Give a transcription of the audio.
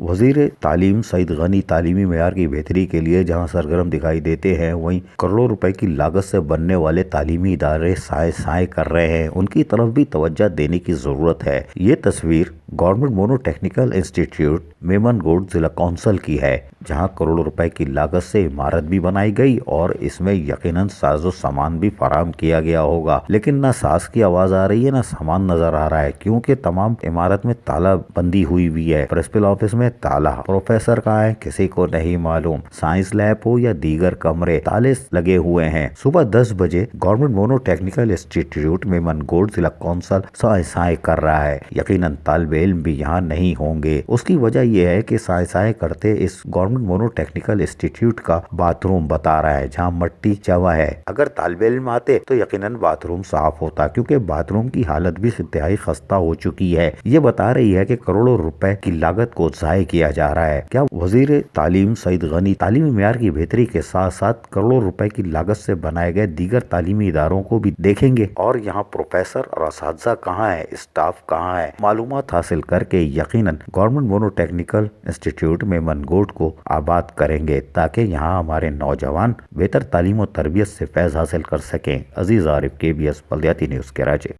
वजीर तालीम सईद गनी तालीमी मेयार की बेहतरी के लिए जहां सरगर्म दिखाई देते हैं, वहीं करोड़ों रुपए की लागत से बनने वाले तालीमी इदारे साए साए कर रहे हैं। उनकी तरफ भी तवज्जो देने की जरूरत है। ये तस्वीर गवर्नमेंट मोनो टेक्निकल इंस्टीट्यूट मेमनगुड जिला कौंसिल की है, जहां करोड़ों रुपए की लागत से इमारत भी बनाई गई और इसमें यकीनन साजो सामान भी फराहम किया गया होगा। लेकिन न सांस की आवाज आ रही है, न सामान नजर आ रहा है, क्योंकि तमाम इमारत में ताला बंदी हुई हुई है। प्रिंसिपल ऑफिस में ताला, प्रोफेसर कहाँ है किसी को नहीं मालूम। साइंस लैब हो या दीगर कमरे, ताले लगे हुए हैं। सुबह 10 बजे गवर्नमेंट मोनो टेक्निकल इंस्टीट्यूट मेमनगुड जिला कौंसिल साए साए कर रहा है। यकीनन तालिब इल्म भी यहाँ नहीं होंगे। उसकी वजह यह है कि साए साए करते इस गवर्नमेंट मोनो टेक्निकल इंस्टीट्यूट का बाथरूम बता रहा है, जहाँ मट्टी जमा है। अगर तालिब इल्म आते तो यकीनन बाथरूम साफ होता, क्योंकि बाथरूम की हालत भी इंतहाई खस्ता हो चुकी है। ये बता रही है कि करोड़ों रुपए की लागत को ज़ाय किया जा रहा है। क्या वजीर तालीम सईद गनी तालीमी मेयार की बेहतरी के साथ साथ करोड़ों रुपए की लागत से बनाए गए दीगर तालीमी इदारों को भी देखेंगे? और यहाँ प्रोफेसर और असातिज़ा कहाँ है, स्टाफ कहाँ है? मालूमात हासिल करके यकीनन गवर्नमेंट मोनो टेक्निकल इंस्टीट्यूट मेमनगुड को आबाद करेंगे, ताकि यहाँ हमारे नौजवान बेहतर तालीम और तरबियत से फैज़ हासिल कर सकें। अजीज आरिफ, KBS बल्दियाती न्यूज़, कराची।